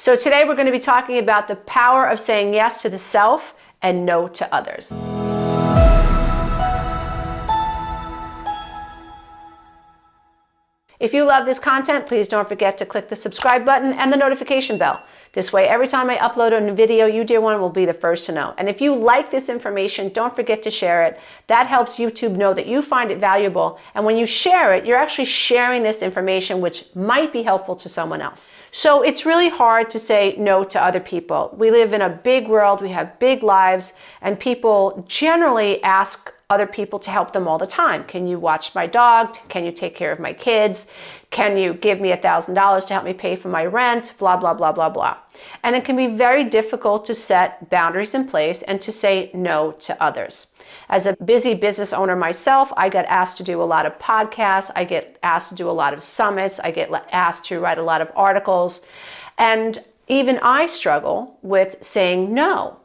So today we're going to be talking about the power of saying yes to the self and no to others. If you love this content, please don't forget to click the subscribe button and the notification bell. This way, every time I upload a video, you, dear one, will be the first to know. And if you like this information, don't forget to share it. That helps YouTube know that you find it valuable. And when you share it, you're actually sharing this information, which might be helpful to someone else. So it's really hard to say no to other people. We live in a big world, we have big lives, and people generally ask other people to help them all the time. Can you watch my dog? Can you take care of my kids? Can you give me $1,000 to help me pay for my rent? Blah, blah, blah, blah, blah. And it can be very difficult to set boundaries in place and to say no to others. As a busy business owner myself, I get asked to do a lot of podcasts. I get asked to do a lot of summits. I get asked to write a lot of articles. And even I struggle with saying no,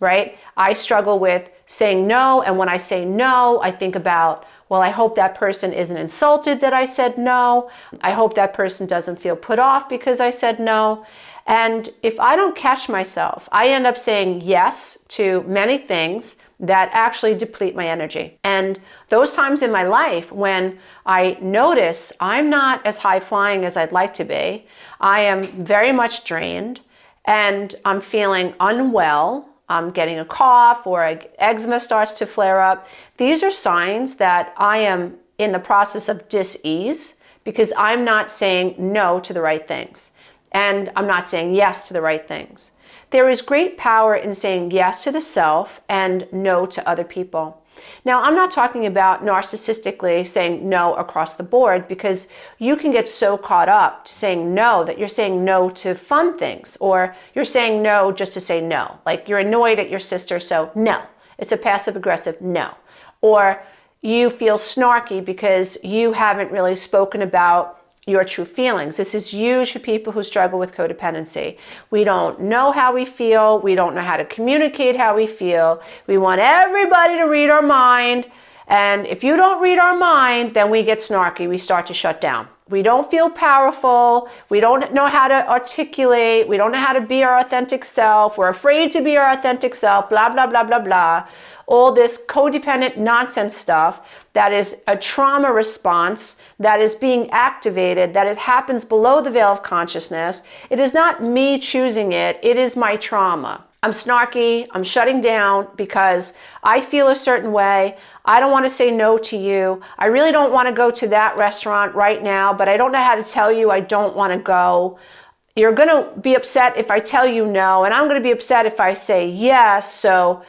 right? I struggle with saying no, and when I say no, I think about, well, I hope that person isn't insulted that I said no. I hope that person doesn't feel put off because I said no. And if I don't catch myself, I end up saying yes to many things that actually deplete my energy. And those times in my life when I notice I'm not as high flying as I'd like to be, I am very much drained, and I'm feeling unwell, I'm getting a cough, or eczema starts to flare up. These are signs that I am in the process of dis-ease because I'm not saying no to the right things. And I'm not saying yes to the right things. There is great power in saying yes to the self and no to other people. Now, I'm not talking about narcissistically saying no across the board, because you can get so caught up to saying no that you're saying no to fun things, or you're saying no just to say no. Like you're annoyed at your sister, so no. It's a passive-aggressive no. Or you feel snarky because you haven't really spoken about your true feelings. This is huge for people who struggle with codependency. We don't know how we feel. We don't know how to communicate how we feel. We want everybody to read our mind. And if you don't read our mind, then we get snarky. We start to shut down. We don't feel powerful. We don't know how to articulate. We don't know how to be our authentic self. We're afraid to be our authentic self, blah, blah, blah, blah, blah. All this codependent nonsense stuff that is a trauma response that is being activated, that happens below the veil of consciousness. It is not me choosing it. It is my trauma. I'm snarky. I'm shutting down because I feel a certain way. I don't want to say no to you. I really don't want to go to that restaurant right now, but I don't know how to tell you I don't want to go. You're going to be upset if I tell you no, and I'm going to be upset if I say yes. So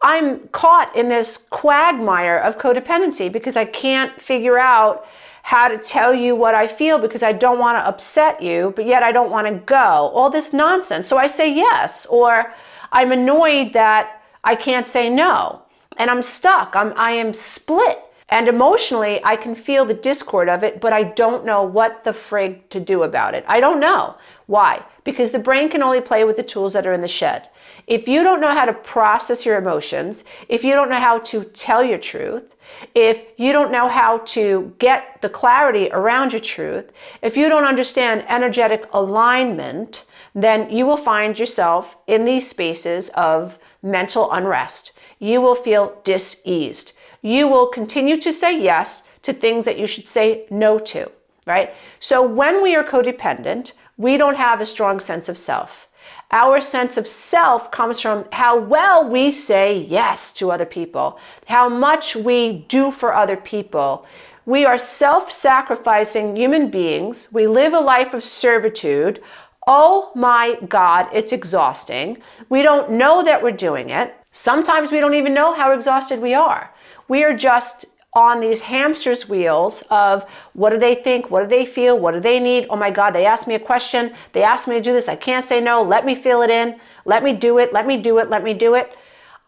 I'm caught in this quagmire of codependency because I can't figure out how to tell you what I feel because I don't want to upset you, but yet I don't want to go. All this nonsense. So I say yes, or I'm annoyed that I can't say no, and I'm stuck. I am split. And emotionally, I can feel the discord of it, but I don't know what the frig to do about it. I don't know. Why? Because the brain can only play with the tools that are in the shed. If you don't know how to process your emotions, if you don't know how to tell your truth, if you don't know how to get the clarity around your truth, if you don't understand energetic alignment, then you will find yourself in these spaces of mental unrest. You will feel dis-eased. You will continue to say yes to things that you should say no to, right? So when we are codependent, we don't have a strong sense of self. Our sense of self comes from how well we say yes to other people, how much we do for other people. We are self-sacrificing human beings. We live a life of servitude. Oh my God, it's exhausting. We don't know that we're doing it. Sometimes we don't even know how exhausted we are. We are just on these hamster's wheels of what do they think, what do they feel, what do they need? Oh my God, they asked me a question. They asked me to do this. I can't say no. Let me fill it in. Let me do it. Let me do it. Let me do it.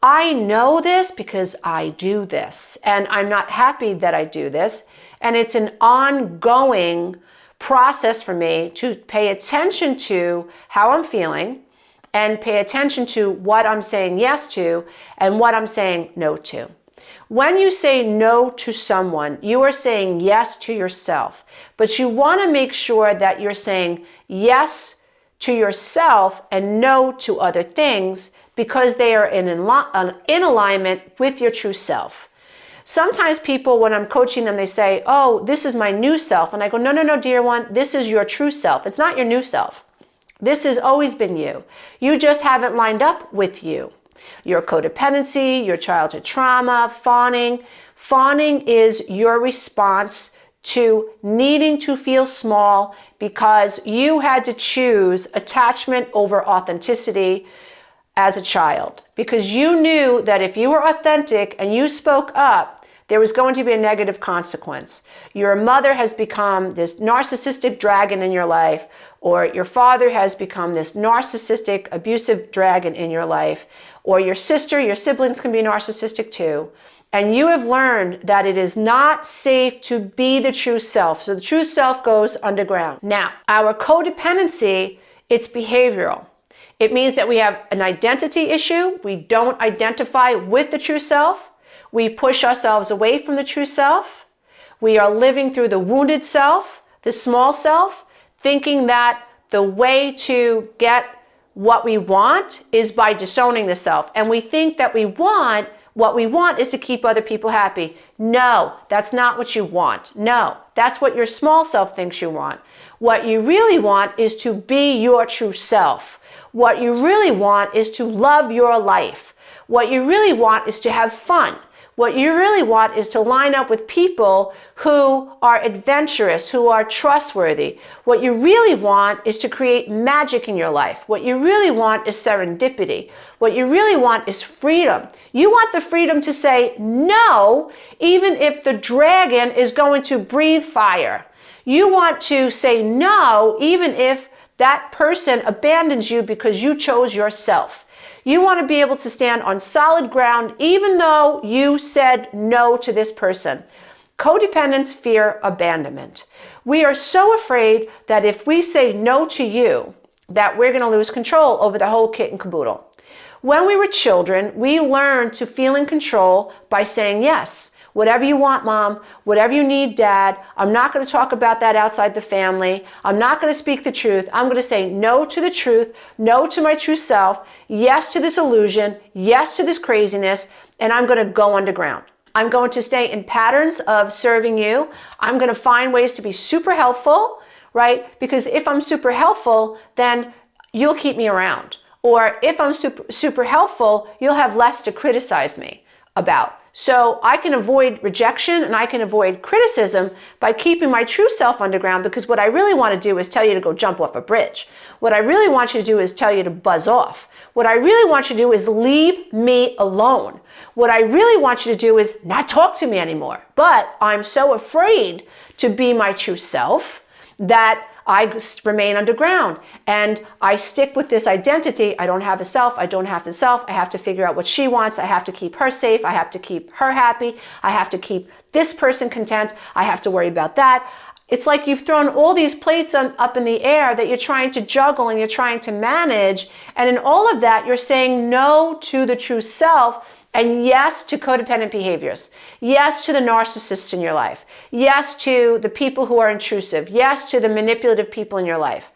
I know this because I do this, and I'm not happy that I do this. And it's an ongoing process for me to pay attention to how I'm feeling and pay attention to what I'm saying yes to and what I'm saying no to. When you say no to someone, you are saying yes to yourself, but you want to make sure that you're saying yes to yourself and no to other things because they are in alignment with your true self. Sometimes people, when I'm coaching them, they say, oh, this is my new self. And I go, no, no, no, dear one, this is your true self. It's not your new self. This has always been you. You just haven't lined up with you. Your codependency, your childhood trauma, fawning. Fawning is your response to needing to feel small because you had to choose attachment over authenticity as a child. Because you knew that if you were authentic and you spoke up, there was going to be a negative consequence. Your mother has become this narcissistic dragon in your life, or your father has become this narcissistic, abusive dragon in your life, or your sister, your siblings can be narcissistic too. And you have learned that it is not safe to be the true self. So the true self goes underground. Now, our codependency, it's behavioral. It means that we have an identity issue. We don't identify with the true self. We push ourselves away from the true self. We are living through the wounded self, the small self, thinking that the way to get what we want is by disowning the self. And we think that what we want is to keep other people happy. No, that's not what you want. No, that's what your small self thinks you want. What you really want is to be your true self. What you really want is to love your life. What you really want is to have fun. What you really want is to line up with people who are adventurous, who are trustworthy. What you really want is to create magic in your life. What you really want is serendipity. What you really want is freedom. You want the freedom to say no, even if the dragon is going to breathe fire. You want to say no, even if that person abandons you because you chose yourself. You want to be able to stand on solid ground even though you said no to this person. Codependents fear abandonment. We are so afraid that if we say no to you, that we're going to lose control over the whole kit and caboodle. When we were children, we learned to feel in control by saying yes. Whatever you want, Mom. Whatever you need, Dad. I'm not going to talk about that outside the family. I'm not going to speak the truth. I'm going to say no to the truth, no to my true self, yes to this illusion, yes to this craziness, and I'm going to go underground. I'm going to stay in patterns of serving you. I'm going to find ways to be super helpful, right? Because if I'm super helpful, then you'll keep me around. Or if I'm super helpful, you'll have less to criticize me about. So I can avoid rejection and I can avoid criticism by keeping my true self underground, because what I really want to do is tell you to go jump off a bridge. What I really want you to do is tell you to buzz off. What I really want you to do is leave me alone. What I really want you to do is not talk to me anymore. But I'm so afraid to be my true self that I remain underground and I stick with this identity. I don't have a self. I don't have a self. I have to figure out what she wants. I have to keep her safe. I have to keep her happy. I have to keep this person content. I have to worry about that. It's like you've thrown all these plates up in the air that you're trying to juggle and you're trying to manage. And in all of that, you're saying no to the true self and yes to codependent behaviors. Yes to the narcissists in your life. Yes to the people who are intrusive. Yes to the manipulative people in your life.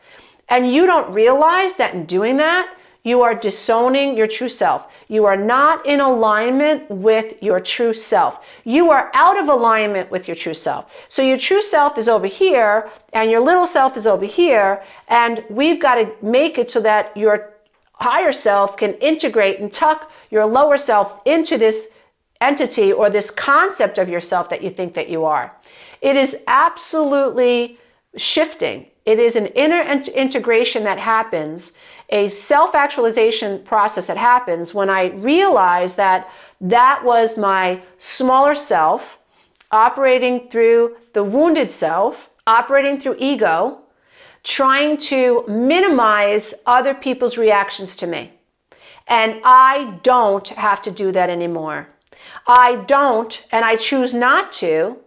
And you don't realize that in doing that, you are disowning your true self. You are not in alignment with your true self. You are out of alignment with your true self. So your true self is over here and your little self is over here. And we've got to make it so that your higher self can integrate and tuck your lower self into this entity or this concept of yourself that you think that you are. It is absolutely shifting. It is an inner integration that happens, a self-actualization process that happens when I realize that that was my smaller self operating through the wounded self, operating through ego, trying to minimize other people's reactions to me. And I don't have to do that anymore. I don't, and I choose not to,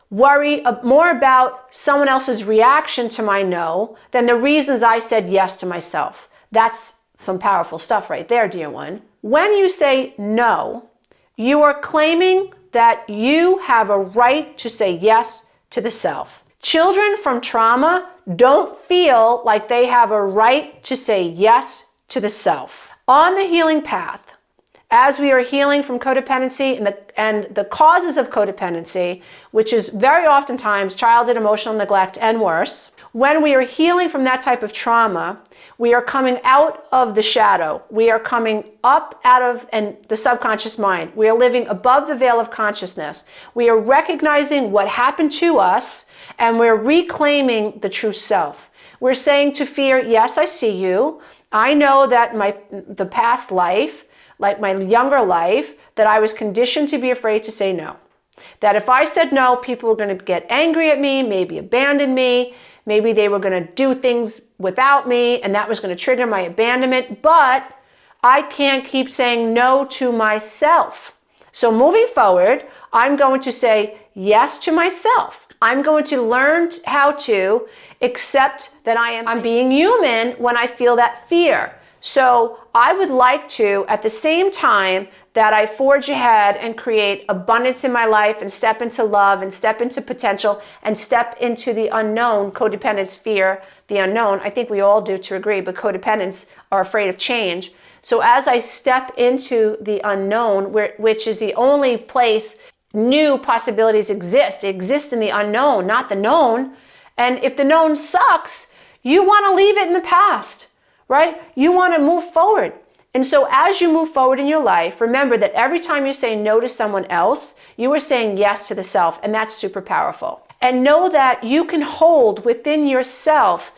worry more about someone else's reaction to my no than the reasons I said yes to myself. That's some powerful stuff right there, dear one. When you say no, you are claiming that you have a right to say yes to the self, Children from trauma don't feel like they have a right to say yes to the self. On the healing path, as we are healing from codependency and the causes of codependency, which is very oftentimes childhood emotional neglect and worse, when we are healing from that type of trauma, we are coming out of the shadow. We are coming up out of the subconscious mind. We are living above the veil of consciousness. We are recognizing what happened to us, and we're reclaiming the true self. We're saying to fear, yes, I see you. I know that the past life, like my younger life, that I was conditioned to be afraid to say no. That if I said no, people were going to get angry at me, maybe abandon me, maybe they were going to do things without me, and that was going to trigger my abandonment. But I can't keep saying no to myself. So moving forward, I'm going to say yes to myself. I'm going to learn how to accept that I'm being human when I feel that fear. So I would like to, at the same time that I forge ahead and create abundance in my life and step into love and step into potential and step into the unknown, codependence, fear, the unknown. I think we all do to agree, but codependents are afraid of change. So as I step into the unknown, which is the only place new possibilities exist. They exist in the unknown, not the known. And if the known sucks, you want to leave it in the past, right? You want to move forward. And so as you move forward in your life, remember that every time you say no to someone else, you are saying yes to the self, and that's super powerful. And know that you can hold within yourself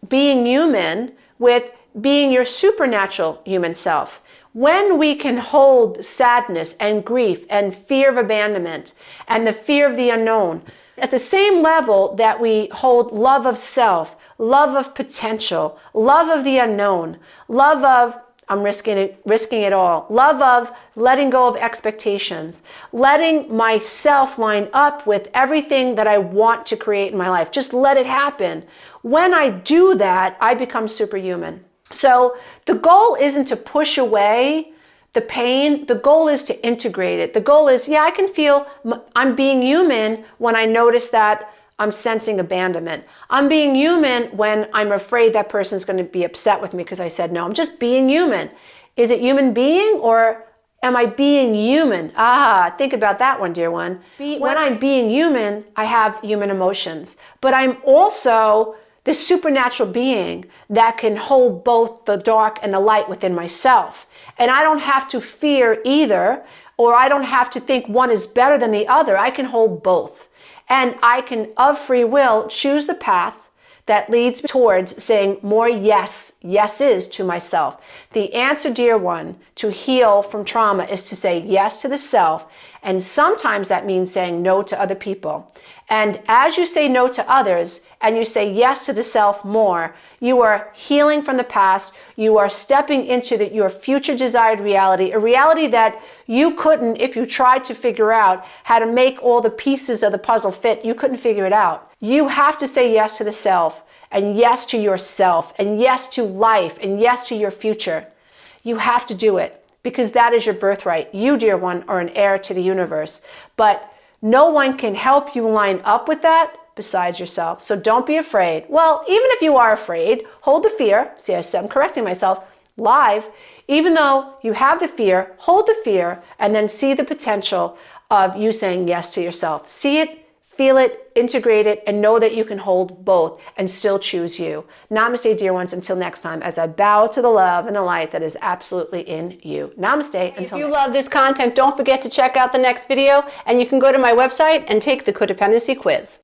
being human with being your supernatural human self. When we can hold sadness and grief and fear of abandonment and the fear of the unknown at the same level that we hold love of self, love of potential, love of the unknown, love of I'm risking it all, love of letting go of expectations, letting myself line up with everything that I want to create in my life. Just let it happen. When I do that, I become superhuman. So the goal isn't to push away the pain. The goal is to integrate it. The goal is, yeah, I can feel I'm being human when I notice that I'm sensing abandonment. I'm being human when I'm afraid that person's going to be upset with me because I said no. I'm just being human. Is it human being or am I being human? Think about that one, dear one. When I'm being human, I have human emotions, but I'm also this supernatural being that can hold both the dark and the light within myself. And I don't have to fear either, or I don't have to think one is better than the other. I can hold both. And I can, of free will, choose the path that leads towards saying more yeses to myself. The answer, dear one, to heal from trauma is to say yes to the self. And sometimes that means saying no to other people. And as you say no to others and you say yes to the self more, you are healing from the past. You are stepping into your future desired reality, a reality that you couldn't, if you tried to figure out how to make all the pieces of the puzzle fit, you couldn't figure it out. You have to say yes to the self and yes to yourself and yes to life and yes to your future. You have to do it because that is your birthright. You, dear one, are an heir to the universe, but no one can help you line up with that besides yourself. So don't be afraid. Well, even if you are afraid, hold the fear. See, I'm correcting myself live. Even though you have the fear, hold the fear and then see the potential of you saying yes to yourself. See it, feel it, integrate it, and know that you can hold both and still choose you. Namaste, dear ones, until next time, as I bow to the love and the light that is absolutely in you. Namaste. If you love this content, don't forget to check out the next video, and you can go to my website and take the codependency quiz.